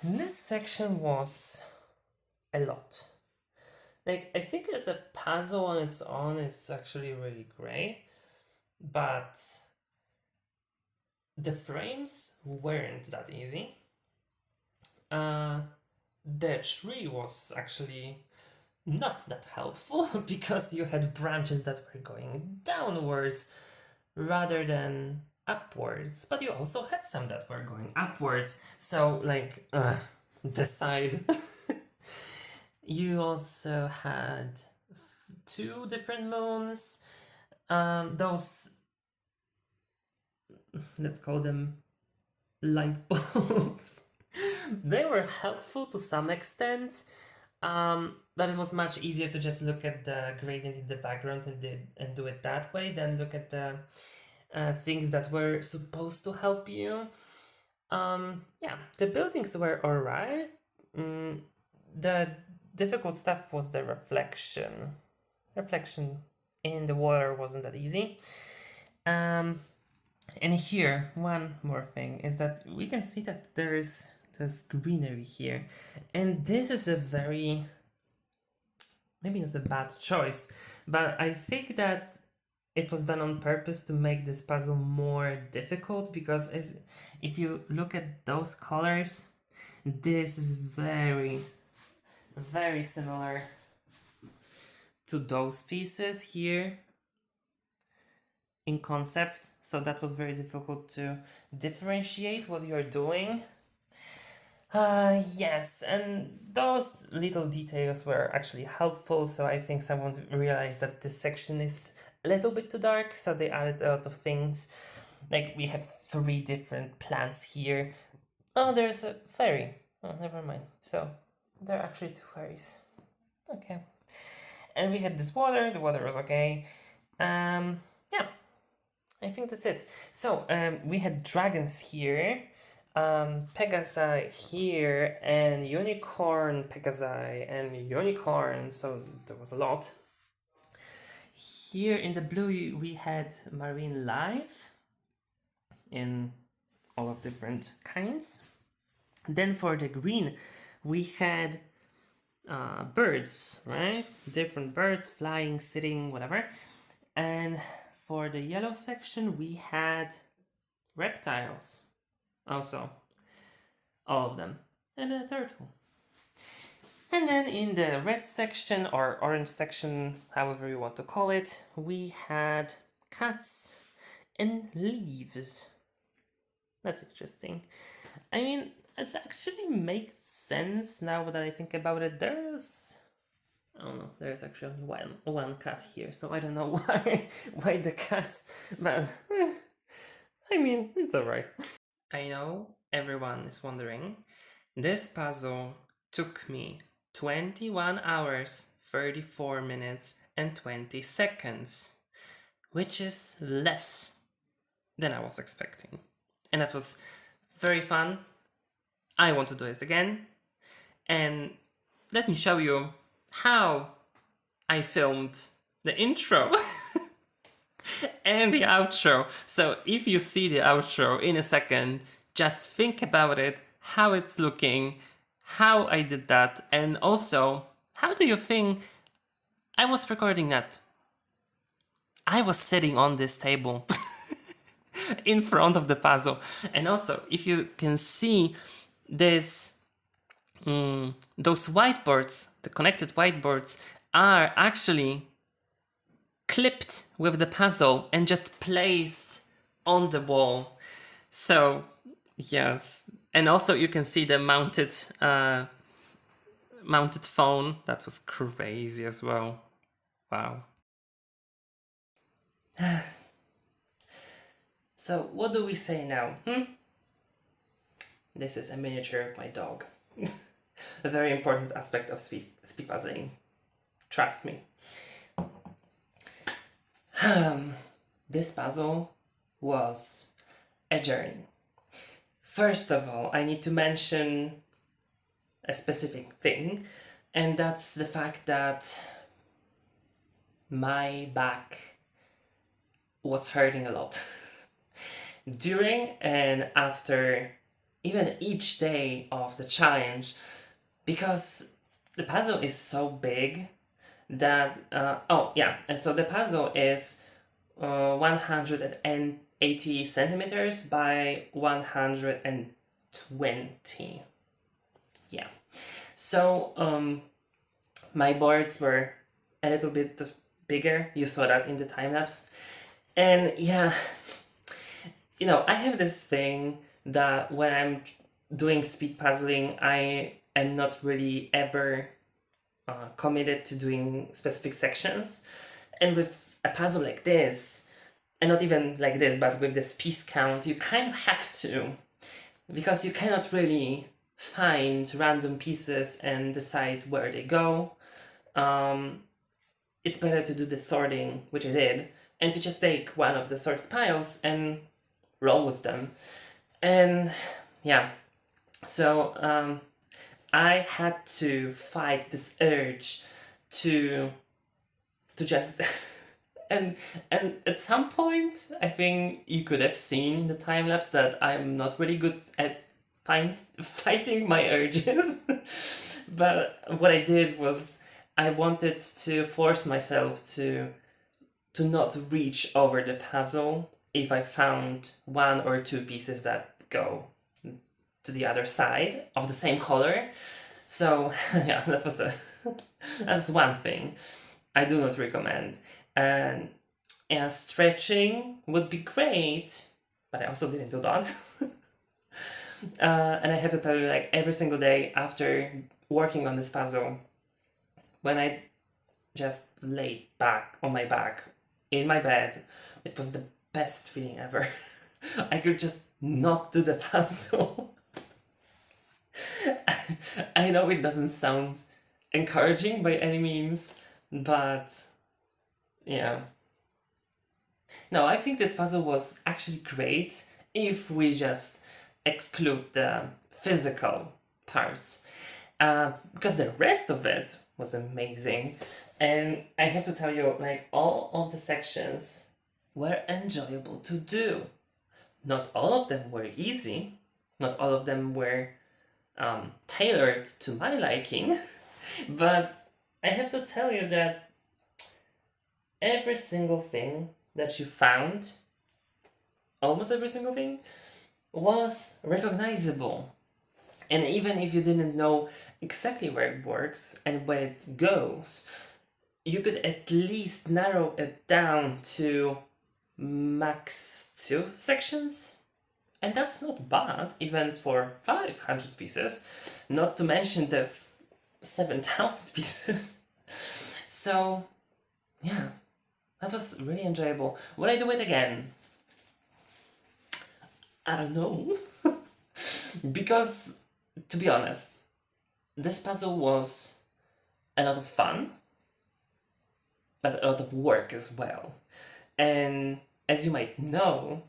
Speaker 1: This section was a lot. Like, I think as a puzzle on its own, it's actually really great. But the frames weren't that easy. The tree was actually not that helpful because you had branches that were going downwards rather than upwards, but you also had some that were going upwards, so like decide. You also had two different moons, those, let's call them light bulbs. They were helpful to some extent, but it was much easier to just look at the gradient in the background and do it that way than look at the things that were supposed to help you. Yeah, the buildings were alright. The difficult stuff was the reflection. Reflection in the water wasn't that easy. And here, one more thing is that we can see that there's greenery here, and this is a very, maybe not a bad choice, but I think that it was done on purpose to make this puzzle more difficult, because if you look at those colors, this is very, very similar to those pieces here in concept, so that was very difficult to differentiate what you're doing. Yes, and those little details were actually helpful, so I think someone realized that this section is a little bit too dark, so they added a lot of things. Like, we have 3 different plants here. Oh, there's a fairy. Oh, never mind. So, there are actually 2 fairies. Okay. And we had this water, the water was okay. Yeah, I think that's it. So, we had dragons here, Pegasi here, and unicorn Pegasi, and unicorn, so there was a lot. Here in the blue we had marine life in all of different kinds. Then for the green we had birds, right? Different birds, flying, sitting, whatever. And for the yellow section we had reptiles also, all of them, and a turtle. And then in the red section, or orange section, however you want to call it, we had cats and leaves. That's interesting. I mean, it actually makes sense now that I think about it. There's actually only one cat here, so I don't know why the cats, but I mean, it's alright. I know everyone is wondering, this puzzle took me 21 hours, 34 minutes, and 20 seconds, which is less than I was expecting. And that was very fun. I want to do it again. And let me show you how I filmed the intro and the outro. So if you see the outro in a second, just think about it, how it's looking, how I did that, and also, how do you think I was recording that? I was sitting on this table in front of the puzzle. And also, if you can see this, those whiteboards, the connected whiteboards, are actually clipped with the puzzle and just placed on the wall. So, yes. And also you can see the mounted phone. That was crazy as well. Wow. So what do we say now? This is a miniature of my dog. A very important aspect of speed puzzling. Trust me. This puzzle was a journey. First of all, I need to mention a specific thing, and that's the fact that my back was hurting a lot. During and after even each day of the challenge, because the puzzle is so big that, and so the puzzle is 180 centimeters by 120. Yeah. So my boards were a little bit bigger. You saw that in the time lapse. And yeah, I have this thing that when I'm doing speed puzzling, I am not really ever committed to doing specific sections. And with a puzzle like this, and not even like this, but with this piece count, you kind of have to, because you cannot really find random pieces and decide where they go. It's better to do the sorting, which I did, and to just take one of the sorted piles and roll with them. And yeah, so I had to fight this urge to just and at some point I think you could have seen in the time lapse that I'm not really good at fighting my urges. But what I did was I wanted to force myself to not reach over the puzzle if I found 1 or 2 pieces that go to the other side of the same color. So yeah, that's one thing I do not recommend. And yeah, stretching would be great, but I also didn't do that. And I have to tell you, like every single day after working on this puzzle, when I just laid back on my back in my bed, it was the best feeling ever. I could just not do the puzzle. I know it doesn't sound encouraging by any means, but yeah. No, I think this puzzle was actually great if we just exclude the physical parts. Because the rest of it was amazing. And I have to tell you, like, all of the sections were enjoyable to do. Not all of them were easy, not all of them were tailored to my liking, but I have to tell you that every single thing that you found, almost every single thing, was recognizable. And even if you didn't know exactly where it works and where it goes, you could at least narrow it down to max 2 sections. And that's not bad, even for 500 pieces, not to mention the 7,000 pieces. So, yeah, that was really enjoyable. Would I do it again? I don't know. Because, to be honest, this puzzle was a lot of fun, but a lot of work as well. And as you might know,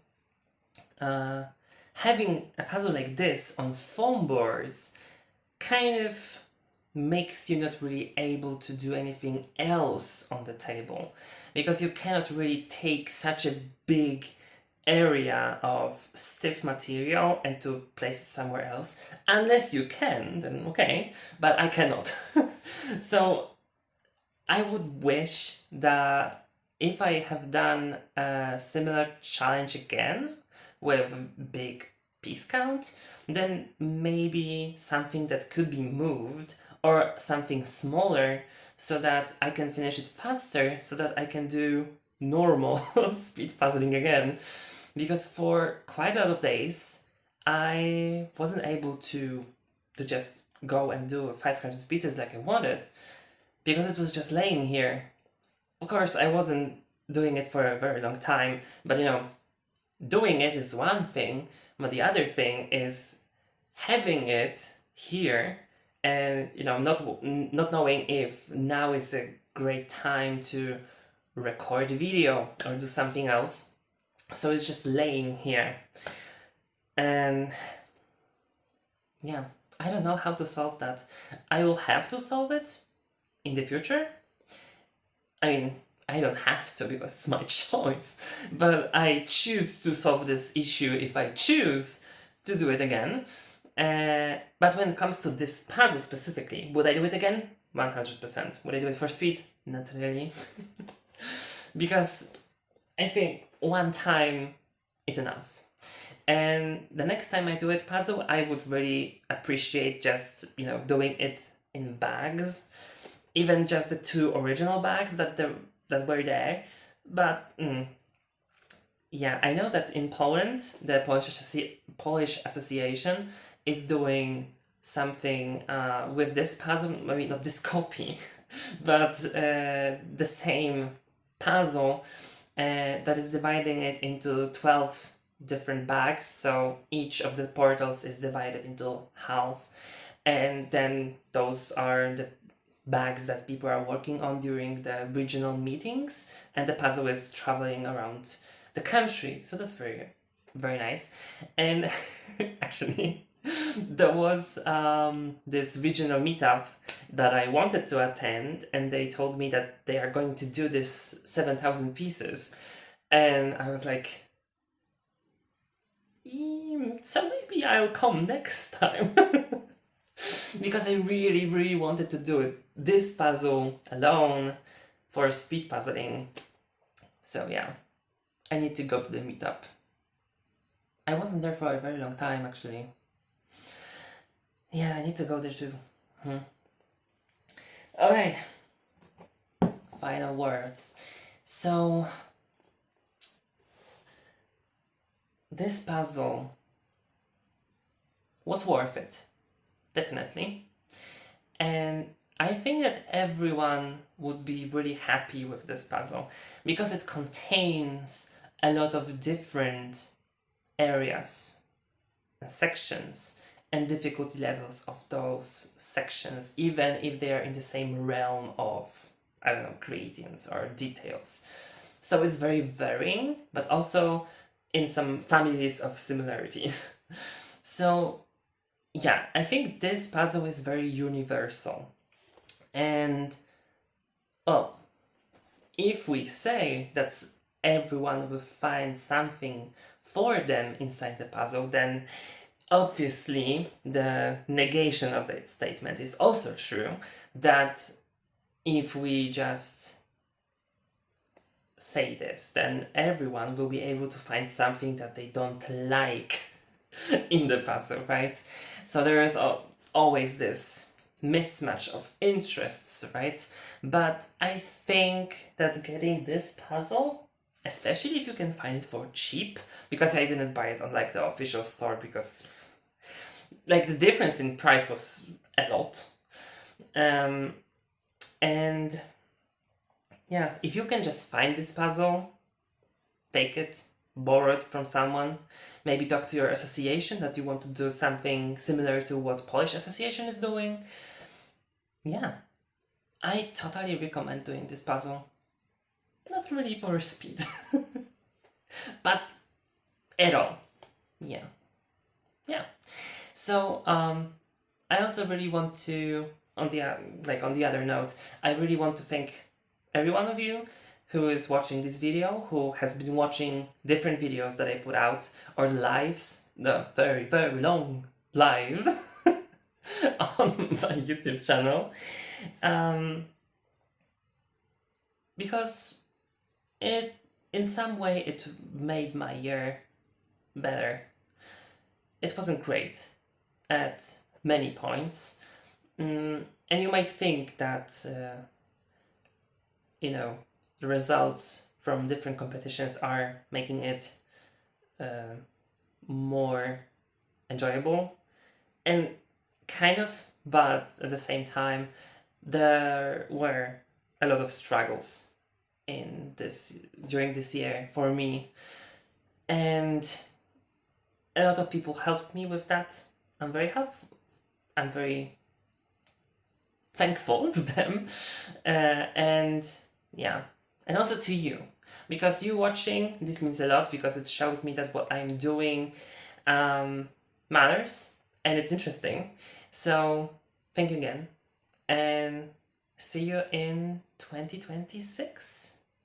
Speaker 1: having a puzzle like this on foam boards kind of makes you not really able to do anything else on the table, because you cannot really take such a big area of stiff material and to place it somewhere else. Unless you can, then okay, but I cannot. So I would wish that if I have done a similar challenge again with big piece count, then maybe something that could be moved or something smaller so that I can finish it faster, so that I can do normal speed puzzling again. Because for quite a lot of days, I wasn't able to just go and do 500 pieces like I wanted, because it was just laying here. Of course, I wasn't doing it for a very long time, but doing it is one thing, but the other thing is having it here and not knowing if now is a great time to record a video or do something else. So it's just laying here. And yeah, I don't know how to solve that. I will have to solve it in the future. I mean, I don't have to because it's my choice, but I choose to solve this issue if I choose to do it again. But when it comes to this puzzle specifically, would I do it again? 100%. Would I do it for speed? Not really. Because I think one time is enough. And the next time I do it puzzle, I would really appreciate just, doing it in bags. Even just the 2 original bags that were there. But yeah, I know that in Poland, the Polish Association is doing something with this puzzle, maybe not this copy, but the same puzzle that is dividing it into 12 different bags. So each of the portals is divided into half, and then those are the bags that people are working on during the regional meetings, and the puzzle is traveling around the country. So that's very, very nice. And actually, there was this regional meetup that I wanted to attend, and they told me that they are going to do this 7,000 pieces. And I was like, so maybe I'll come next time. Because I really, really wanted to do this puzzle alone for speed puzzling. So yeah, I need to go to the meetup. I wasn't there for a very long time actually. Yeah, I need to go there too. All right. Final words. So, this puzzle was worth it, definitely. And I think that everyone would be really happy with this puzzle because it contains a lot of different areas and sections and difficulty levels of those sections, even if they are in the same realm of, I don't know, gradients or details. So it's very varying, but also in some families of similarity. So yeah, I think this puzzle is very universal. And well, if we say that everyone will find something for them inside the puzzle, then obviously the negation of that statement is also true, that if we just say this, then everyone will be able to find something that they don't like in the puzzle, right? So there is always this mismatch of interests, right? But I think that getting this puzzle, especially if you can find it for cheap, because I didn't buy it on like the official store because like the difference in price was a lot. And yeah, if you can just find this puzzle, take it, borrow it from someone, maybe talk to your association that you want to do something similar to what Polish association is doing. Yeah, I totally recommend doing this puzzle. Not really for speed, but at all. Yeah. Yeah. So I also really want to, on the other note, I really want to thank every one of you who is watching this video, who has been watching different videos that I put out, or lives, the very, very long lives on my YouTube channel. Because it, in some way, it made my year better. It wasn't great at many points. And you might think that, the results from different competitions are making it more enjoyable. And kind of, but at the same time, there were a lot of struggles during this year for me. And a lot of people helped me with that. I'm very thankful to them. And yeah, and also to you, because you watching this means a lot, because it shows me that what I'm doing matters and it's interesting. So thank you again, and see you in 2026.